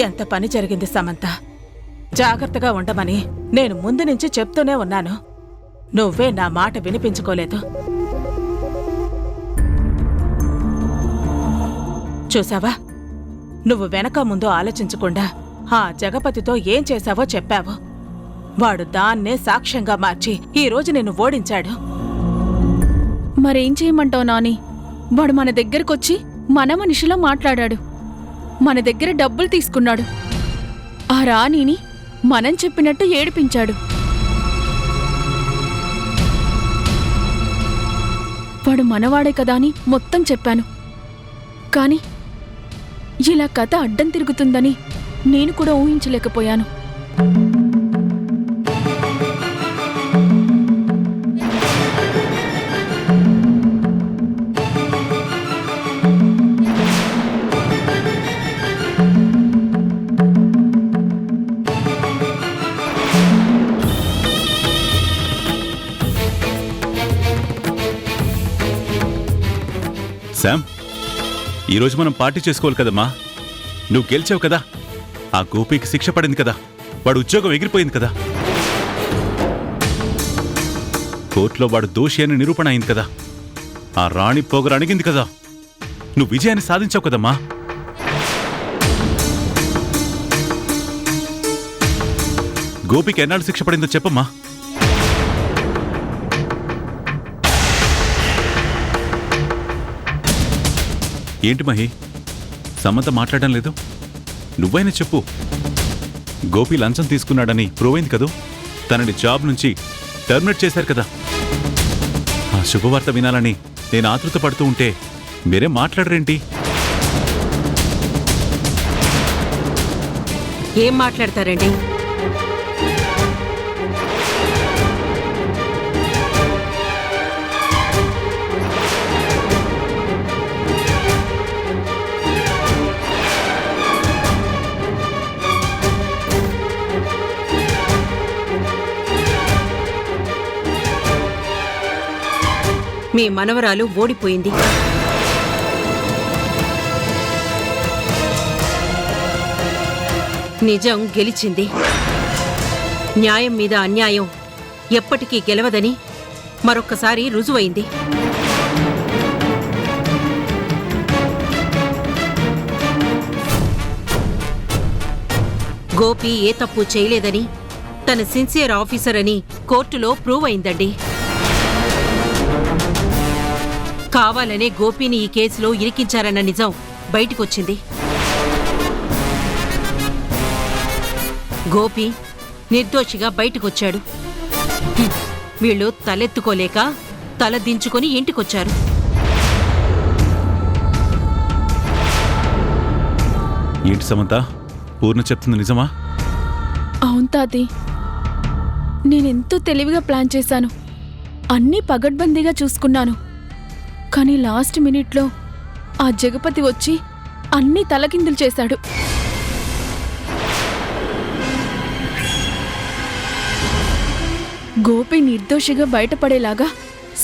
ఎంత పని జరిగింది సమంత. జాగ్రత్తగా ఉండమని నేను ముందు నుంచి చెప్తూనే ఉన్నాను. నువ్వే నా మాట వినిపించుకోలేదు. చూసావా, నువ్వు వెనక ముందు ఆలోచించకుండా ఆ జగపతితో ఏం చేశావో చెప్పావు. వాడు దాన్నే సాక్ష్యంగా మార్చి ఈరోజు నిన్ను ఓడించాడు. మరేం చేయమంటావు నాని? వాడు మన దగ్గరకొచ్చి మన మనిషిలా మాట్లాడాడు. మన దగ్గర డబ్బులు తీసుకున్నాడు. ఆ రాణిని మనం చెప్పినట్టు ఏడిపించాడు. వాడు మనవాడే కదా అని మొత్తం చెప్పాను. కాని ఇలా కథ అడ్డం తిరుగుతుందని నేను కూడా ఊహించలేకపోయాను. శామ్, ఈరోజు మనం పార్టీ చేసుకోవాలి కదమ్మా. నువ్వు గెలిచావు కదా, ఆ గోపికి శిక్ష పడింది కదా, వాడు ఉద్యోగం ఎగిరిపోయింది కదా, కోర్టులో వాడు దోషి అని నిరూపణ అయింది కదా, ఆ రాణి పొగరు అణిగింది కదా, నువ్వు విజయాన్ని సాధించావు కదమ్మా. గోపికి ఎన్నాళ్ళు శిక్ష పడిందో చెప్పమ్మా. ఏంటి మహి, సమంత మాట్లాడడం లేదు? నువ్వైనా చెప్పు. గోపి లంచం తీసుకున్నాడని ప్రూవ్ అయింది కదూ. తనని జాబ్ నుంచి టర్మినేట్ చేశారు కదా. ఆ శుభవార్త వినాలని నేను ఆతృత పడుతూ ఉంటే మీరే మాట్లాడరేంటి? ఏం మాట్లాడతారండి? మీ మనవరాలు ఓడిపోయింది. నిజం గెలిచింది. న్యాయం మీద అన్యాయం ఎప్పటికీ గెలవదని మరొక్కసారి రుజువైంది. గోపి ఏ తప్పు చేయలేదని, తన సిన్సియర్ ఆఫీసర్ అని కోర్టులో ప్రూవ్ అయిందండి. కావాలనే గోపిని ఈ కేసులో ఇరికించారన్న నిజం బయటికొచ్చింది. గోపి నిర్దోషిగా బయటకొచ్చాడు. వీళ్ళు తలెత్తుకోలేక తల దించుకొని ఇంటికొచ్చారు. ఏంటి సమంత, పూర్ణ చెప్తుంది నిజమా? అవును తాతి, నేనెంతో తెలివిగా ప్లాన్ చేశాను. అన్నీ పగడ్బందీగా చూసుకున్నాను. కానీ లాస్ట్ మినిట్లో ఆ జగపతి వచ్చి అన్నీ తలకిందులు చేశాడు. గోపి నిర్దోషిగా బయటపడేలాగా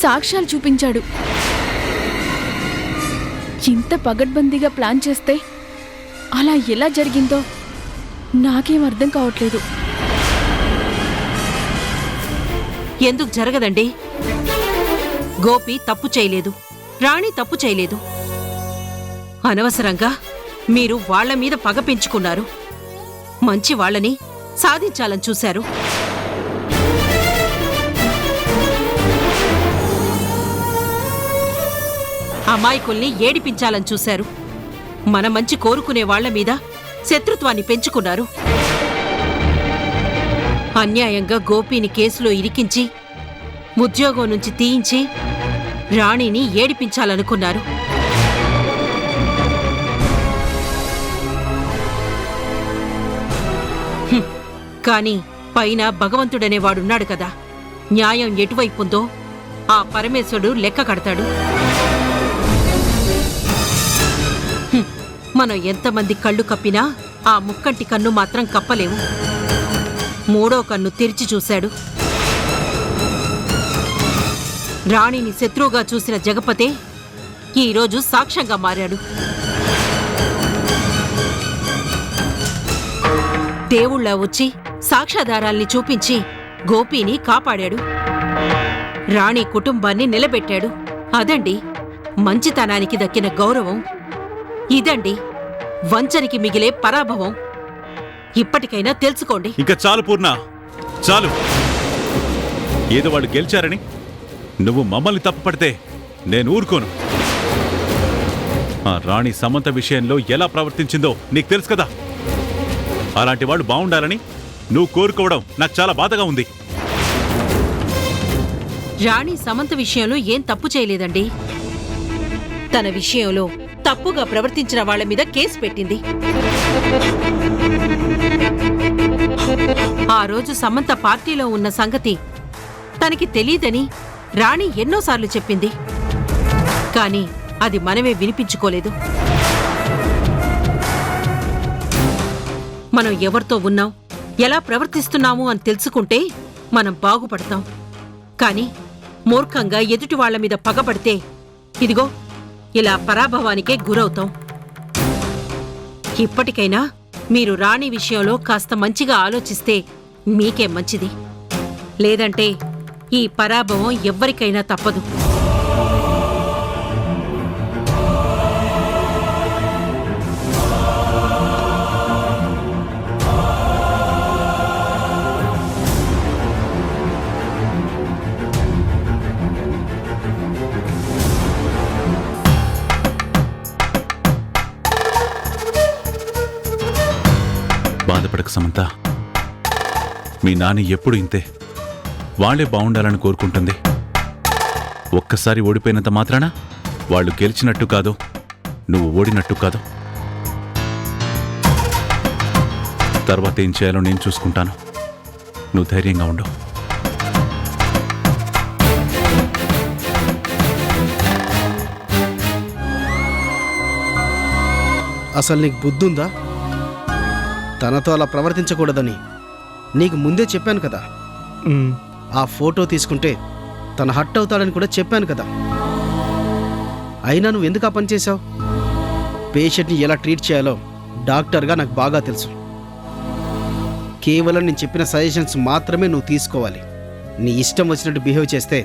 సాక్ష్యాలు చూపించాడు. ఇంత పగడ్బందీగా ప్లాన్ చేస్తే అలా ఎలా జరిగిందో నాకేం అర్థం కావట్లేదు. ఎందుకు జరగదండి? గోపి తప్పు చేయలేదు, రాణి తప్పు చేయలేదు. అనవసరంగా మీరు వాళ్ల మీద పగ పెంచుకున్నారు. మంచి వాళ్ళని సాధించాలని చూశారు. అమాయకుల్ని ఏడిపించాలని చూశారు. మన మంచి కోరుకునే వాళ్ల మీద శత్రుత్వాన్ని పెంచుకున్నారు. అన్యాయంగా గోపిని కేసులో ఇరికించి ఉద్యోగం నుంచి తీయించి రాణిని ఏడిపించాలనుకున్నారు. కాని పైన భగవంతుడనేవాడున్నాడు కదా, న్యాయం ఎటువైపుందో ఆ పరమేశ్వరుడు లెక్క కడతాడు. మనం ఎంతమంది కళ్ళు కప్పినా ఆ ముక్కంటి కన్ను మాత్రం కప్పలేము. మూడో కన్ను తెరిచి చూశాడు. రాణిని శత్రువుగా చూసిన జగపతే ఈరోజు సాక్ష్యంగా మారాడు. దేవుళ్ళ వచ్చి సాక్ష్యాధారాల్ని చూపించి గోపీని కాపాడాడు. రాణి కుటుంబాన్ని నిలబెట్టాడు. అదండి మంచితనానికి దక్కిన గౌరవం. ఇదండి వంచనికి మిగిలే పరాభవం. ఇప్పటికైనా తెలుసుకోండి. ఇంకా చాలు పూర్ణ, చాలు. ఏదో వాళ్ళు గెలిచారని నువ్వు మమ్మల్ని తప్పుపడితే నేను ఊరుకోను. ఆ రాణి సమంత విషయంలో ఎలా ప్రవర్తించిందో నీకు తెలుసు కదా. అలాంటి వాళ్ళు బాగుండాలని నువ్వు కోరుకోవడం నాకు చాలా బాధగా ఉంది. రాణి సమంత విషయంలో ఏం తప్పు చేయలేదండి. తన విషయంలో తప్పుగా ప్రవర్తించిన వాళ్ల మీద కేసు పెట్టింది. ఆ రోజు సమంత పార్టీలో ఉన్న సంగతి తనకి తెలీదని రాణి ఎన్నోసార్లు చెప్పింది. కాని అది మనమే వినిపించుకోలేదు. మనం ఎవరితో ఉన్నాం, ఎలా ప్రవర్తిస్తున్నాము అని తెలుసుకుంటే మనం బాగుపడతాం. కాని మూర్ఖంగా ఎదుటి వాళ్ల మీద పగబడితే ఇదిగో ఇలా పరాభవానికే గురవుతాం. ఇప్పటికైనా మీరు రాణి విషయంలో కాస్త మంచిగా ఆలోచిస్తే మీకే మంచిది. లేదంటే ఈ పరాభవం ఎవ్వరికైనా తప్పదు. బాధపడక సమంత. మీ నాని ఎప్పుడు ఇంతే. వాళ్లే బాగుండాలని కోరుకుంటుంది. ఒక్కసారి ఓడిపోయినంత మాత్రాన వాళ్ళు గెలిచినట్టు కాదు, నువ్వు ఓడినట్టు కాదు. తర్వాత ఏం చేయాలో నేను చూసుకుంటాను. నువ్వు ధైర్యంగా ఉండు. అసలు నీకు బుద్ధుందా? తనతో అలా ప్రవర్తించకూడదని నీకు ముందే చెప్పాను కదా. ఆ ఫోటో తీసుకుంటే తన హట్ అవుతాడని కూడా చెప్పాను కదా. అయినా నువ్వు ఎందుకు ఆ పని చేశావు? పేషెంట్ని ఎలా ట్రీట్ చేయాలో డాక్టర్గా నాకు బాగా తెలుసు. కేవలం నేను చెప్పిన సజెషన్స్ మాత్రమే నువ్వు తీసుకోవాలి. నీ ఇష్టం వచ్చినట్టు బిహేవ్ చేస్తే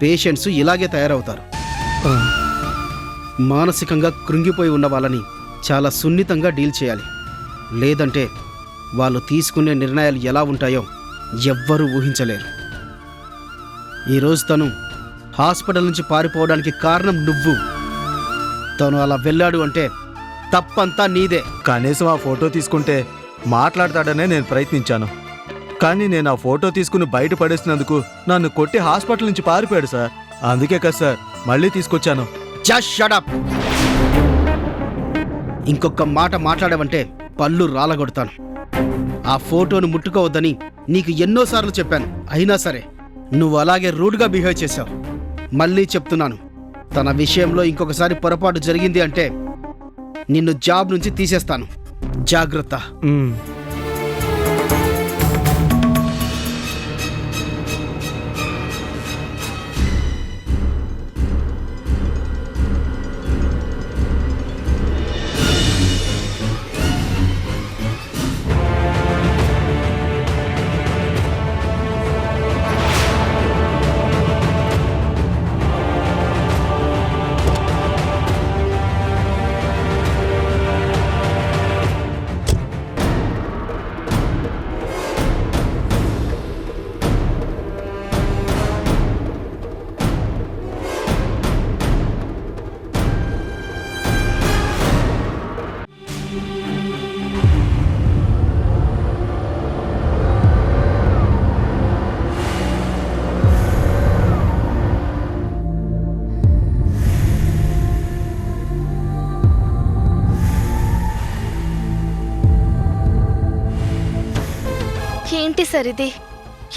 పేషెంట్స్ ఇలాగే తయారవుతారు. మానసికంగా కృంగిపోయి ఉన్న వాళ్ళని చాలా సున్నితంగా డీల్ చేయాలి. లేదంటే వాళ్ళు తీసుకునే నిర్ణయాలు ఎలా ఉంటాయో ఎవ్వరూ ఊహించలేరు. ఈరోజు తను హాస్పిటల్ నుంచి పారిపోవడానికి కారణం నువ్వు. తను అలా వెళ్ళాడు అంటే తప్పంతా నీదే. కనీసం ఆ ఫోటో తీసుకుంటే మాట్లాడతాడనే నేను ప్రయత్నించాను. కానీ నేను ఆ ఫోటో తీసుకుని బయట పడేసినందుకు నన్ను కొట్టి హాస్పిటల్ నుంచి పారిపోయాడు సార్. అందుకే కదా సార్ మళ్ళీ తీసుకొచ్చాను. Just shut up. ఇంకొక మాట మాట్లాడవంటే పళ్ళు రాలగొడతాను. ఆ ఫోటోను ముట్టుకోవద్దని నీకు ఎన్నోసార్లు చెప్పాను. అయినా సరే నువ్వు అలాగే రూడ్గా బిహేవ్ చేశావు. మళ్ళీ చెప్తున్నాను, తన విషయంలో ఇంకొకసారి పొరపాటు జరిగింది అంటే నిన్ను జాబ్ నుంచి తీసేస్తాను. జాగ్రత్త. ఏంటి సరిది?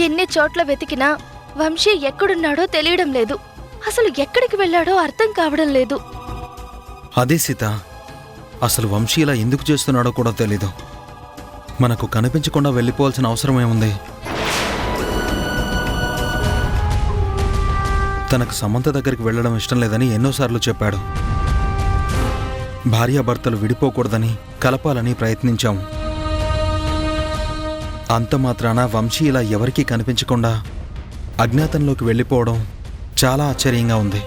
ఎన్ని చోట్ల వెతికినా వంశీ ఎక్కడున్నాడో తెలియడం లేదు. అసలు ఎక్కడికి వెళ్ళాడో అర్థం కావడం లేదు. అదే సీత, అసలు వంశీ ఇలా ఎందుకు చేస్తున్నాడో కూడా తెలీదు. మనకు కనిపించకుండా వెళ్ళిపోవాల్సిన అవసరం ఏముంది? తనకు సమంత దగ్గరికి వెళ్ళడం ఇష్టం లేదని ఎన్నోసార్లు చెప్పాడు. భార్యాభర్తలు విడిపోకూడదని, కలపాలని ప్రయత్నించాము. అంత మాత్రాన వంశీ ఇలా ఎవరికీ కనిపించకుండా అజ్ఞాతంలోకి వెళ్ళిపోవడం చాలా ఆశ్చర్యంగా ఉంది.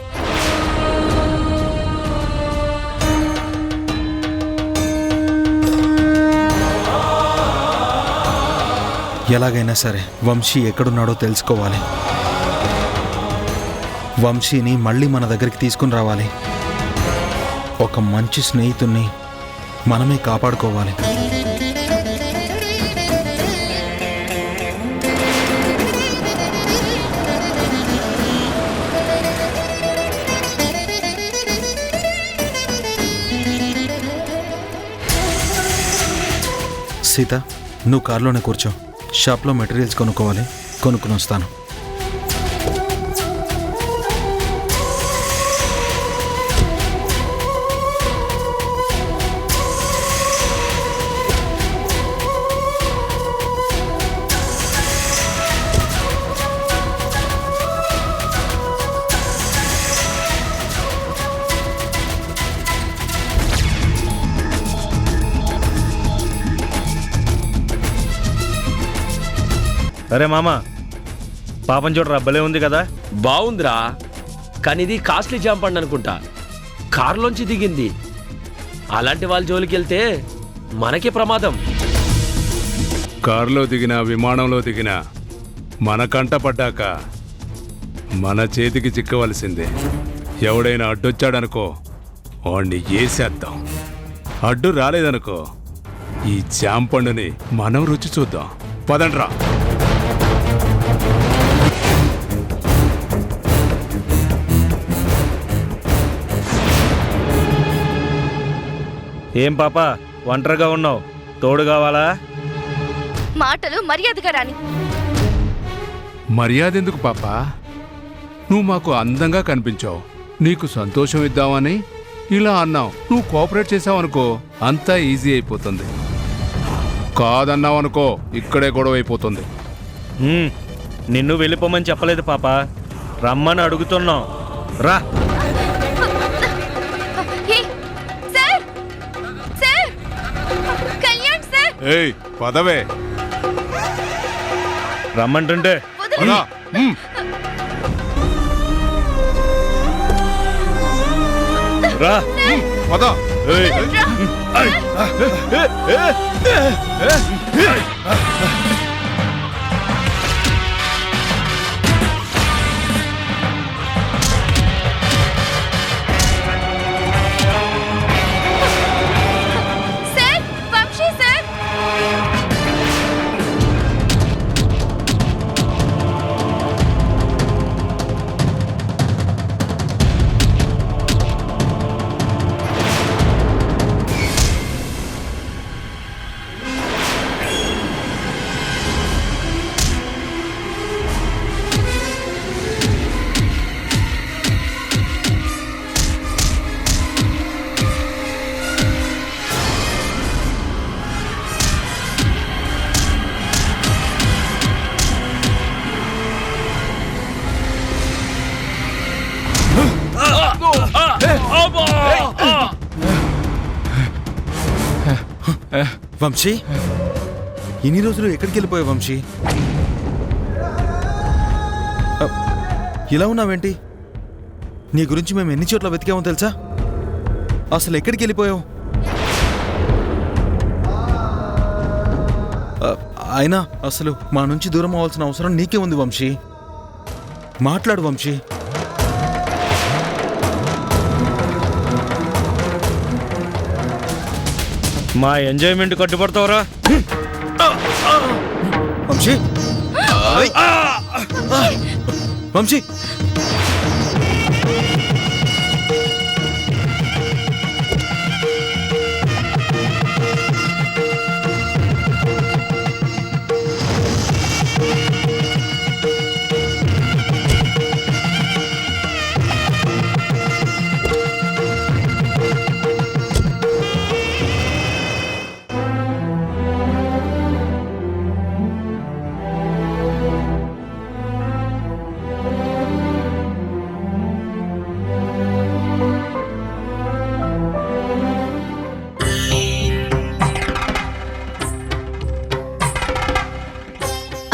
ఎలాగైనా సరే వంశీ ఎక్కడున్నాడో తెలుసుకోవాలి. వంశీని మళ్ళీ మన దగ్గరికి తీసుకుని రావాలి. ఒక మంచి స్నేహితుణ్ణి మనమే కాపాడుకోవాలి. సీత, నువ్వు కారులోనే కూర్చో. షాప్లో మెటీరియల్స్ కొనుక్కోవాలి, కొనుక్కుని వస్తాను. అరే మామ, పాపం చూడరా, భలే ఉంది కదా. బాగుందిరా, కానీ ఇది కాస్ట్లీ జాంపండ్ అనుకుంటా. కారులోంచి దిగింది. అలాంటి వాళ్ళ జోలికి వెళ్తే మనకే ప్రమాదం. కారులో దిగినా విమానంలో దిగినా మన కంట పడ్డాక మన చేతికి చిక్కవలసిందే. ఎవడైనా అడ్డొచ్చాడనుకో వాణ్ణి వేసేద్దాం. అడ్డు రాలేదనుకో ఈ జాంపండుని మనం రుచి చూద్దాం. పదండ్రా. ఏం పాప, ఒంటరిగా ఉన్నావు? తోడు కావాలా? మాటలు మర్యాదగా రాని. మర్యాద ఎందుకు పాపా? నువ్వు మాకు అందంగా కనిపించావు, నీకు సంతోషం ఇద్దామని ఇలా అన్నావు. నువ్వు కోఆపరేట్ చేసావనుకో అంతా ఈజీ అయిపోతుంది. కాదన్నావనుకో ఇక్కడే గొడవ అయిపోతుంది. నిన్ను వెళ్ళిపోమని చెప్పలేదు పాప, రమ్మని అడుగుతున్నావు. రా. ఏయ్ పదవే. రమ్మంటుంటే రా. పద. వంశీ, ఇన్ని రోజులు ఎక్కడికి వెళ్ళిపోయావు వంశీ? ఇలా ఉన్నావేంటి? నీ గురించి మేము ఎన్ని చోట్ల వెతికామో తెలుసా? అసలు ఎక్కడికి వెళ్ళిపోయావు? అయినా అసలు మా నుంచి దూరం అవ్వాల్సిన అవసరం నీకే ఉంది వంశీ. మాట్లాడు వంశీ. మా ఎంజాయ్మెంట్ కట్టుబడతావురా వంశీ. వంశీ,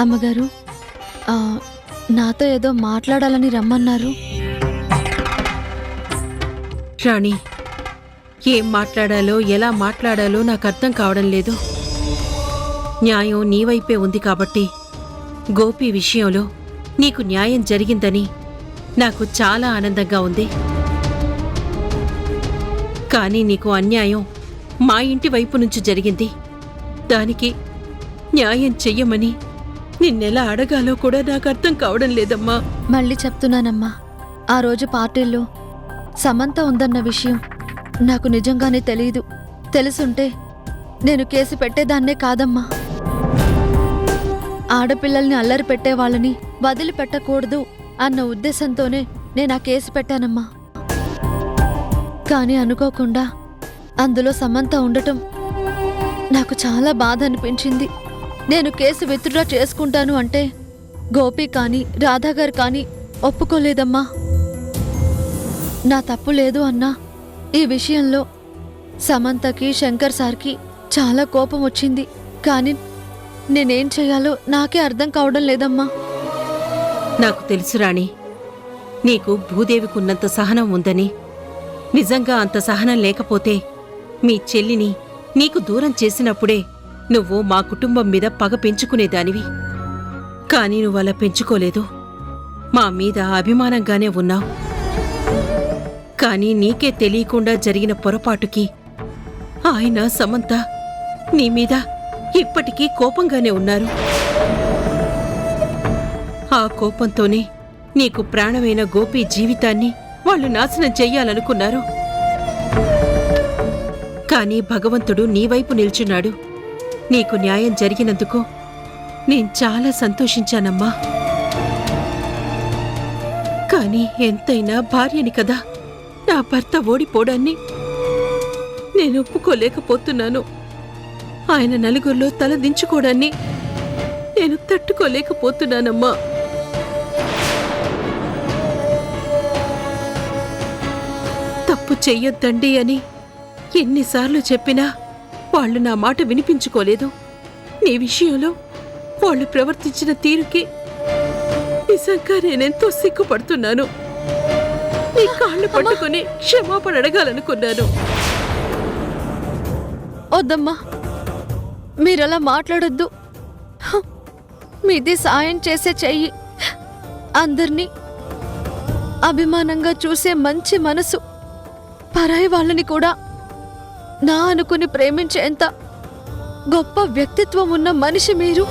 అమ్మగారు, నాతో ఏదో మాట్లాడాలని రమ్మన్నారు. రాణి, ఏం మాట్లాడాలో ఎలా మాట్లాడాలో నాకు అర్థం కావడం లేదు. న్యాయం నీ వైపే ఉంది కాబట్టి గోపి విషయంలో నీకు న్యాయం జరిగిందని నాకు చాలా ఆనందంగా ఉంది. కానీ నీకు అన్యాయం మా ఇంటి వైపు నుంచి జరిగింది. దానికి న్యాయం చెయ్యమని నిన్నెలా అడగాలో కూడా నాకు అర్థం కావడం లేదమ్మా. మళ్ళీ చెప్తున్నానమ్మా, ఆ రోజు పార్టీల్లో సమంత ఉందన్న విషయం నాకు నిజంగానే తెలీదు. తెలుసుంటే నేను కేసు పెట్టేదాన్నే కాదమ్మా. ఆడపిల్లల్ని అల్లరి పెట్టేవాళ్ళని వదిలిపెట్టకూడదు అన్న ఉద్దేశంతోనే నేను ఆ కేసు పెట్టానమ్మా. కానీ అనుకోకుండా అందులో సమంత ఉండటం నాకు చాలా బాధ అనిపించింది. నేను కేసు విత్డ్రా చేసుకుంటాను అంటే గోపి కానీ రాధాగారు కానీ ఒప్పుకోలేదమ్మా. నా తప్పు లేదు అన్నా ఈ విషయంలో సమంతకి శంకర్ సార్కి చాలా కోపం వచ్చింది. కానీ నేనేం చేయాలో నాకే అర్థం కావడం లేదమ్మా. నాకు తెలుసు రాణి, నీకు భూదేవికున్నంత సహనం ఉందని. నిజంగా అంత సహనం లేకపోతే మీ చెల్లిని నీకు దూరం చేసినప్పుడే నువ్వు మా కుటుంబం మీద పగ పెంచుకునేదానివి. కానీ నువ్వలా పెంచుకోలేదు. మా మీద అభిమానంగానే ఉన్నావు. కానీ నీకే తెలియకుండా జరిగిన పొరపాటుకి ఆయన సమంత నీ మీద ఇప్పటికీ కోపంగానే ఉన్నారు. ఆ కోపంతోనే నీకు ప్రాణమైన గోపి జీవితాన్ని వాళ్ళు నాశనం చెయ్యాలనుకున్నారు. కానీ భగవంతుడు నీ వైపు నిల్చున్నాడు. నీకు న్యాయం జరిగినందుకు నేను చాలా సంతోషించానమ్మా. కానీ ఎంతైనా భార్యని కదా, నా భర్త ఓడిపోవడాన్ని నేను ఒప్పుకోలేకపోతున్నాను. ఆయన నలుగురిలో తల దించుకోవడాన్ని నేను తట్టుకోలేకపోతున్నానమ్మా. తప్పు చెయ్యొద్దండి అని ఎన్నిసార్లు చెప్పినా వాళ్ళు నా మాట వినిపించుకోలేదు. నీ విషయంలో వాళ్ళు ప్రవర్తించిన తీరుకి నిజంగా నేనెంతో సిగ్గుపడుతున్నాను. నీ కాళ్ళు పట్టుకుని క్షమాపణ అడగాలనుకున్నాను. వద్దమ్మా, మీరలా మాట్లాడొద్దు. మీది సాయం చేసే చెయ్యి, అందర్నీ అభిమానంగా చూసే మంచి మనసు, పరాయి వాళ్ళని కూడా నా అనుకుని ప్రేమించేంత గొప్ప వ్యక్తిత్వం ఉన్న మనిషి మీరు.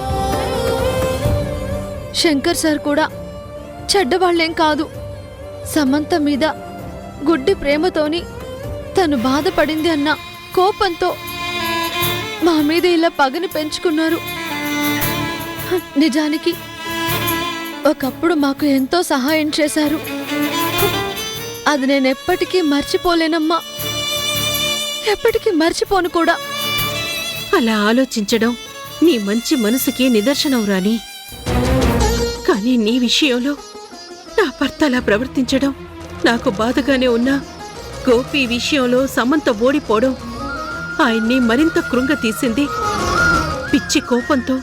శంకర్ సార్ కూడా చెడ్డవాళ్లేం కాదు. సమంత మీద గుడ్డి ప్రేమతోని తను బాధపడింది అన్న కోపంతో మా మీద ఇలా పగని పెంచుకున్నారు. నిజానికి ఒకప్పుడు మాకు ఎంతో సహాయం చేశారు. అది నేనెప్పటికీ మర్చిపోలేనమ్మా, ఎప్పటికీ మర్చిపోను కూడా. అలా ఆలోచించడం నీ మంచి మనసుకి నిదర్శనం రాని. కానీ నీ విషయంలో నా భర్త అలా ప్రవర్తించడం నాకు బాధగానే ఉన్నా, గోపి విషయంలో సమంత ఓడిపోవడం ఆయన్ని మరింత కృంగతీసింది. పిచ్చి కోపంతో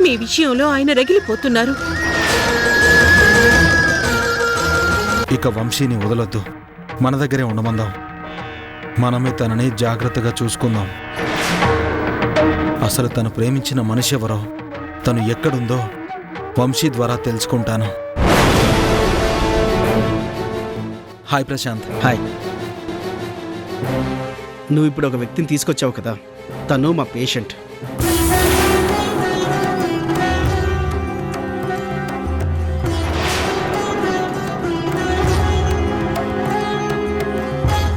మీ విషయంలో ఆయన రగిలిపోతున్నారు. ఇక వంశీని వదలొద్దు, మన దగ్గరే ఉండమందాం. మనమే తనని జాగ్రత్తగా చూసుకుందాం. అసలు తను ప్రేమించిన మనిషి ఎవరో, తను ఎక్కడుందో వంశీ ద్వారా తెలుసుకుంటాను. హాయ్ ప్రశాంత్. హాయ్. నువ్వు ఇప్పుడు ఒక వ్యక్తిని తీసుకొచ్చావు కదా, తను మా పేషెంట్.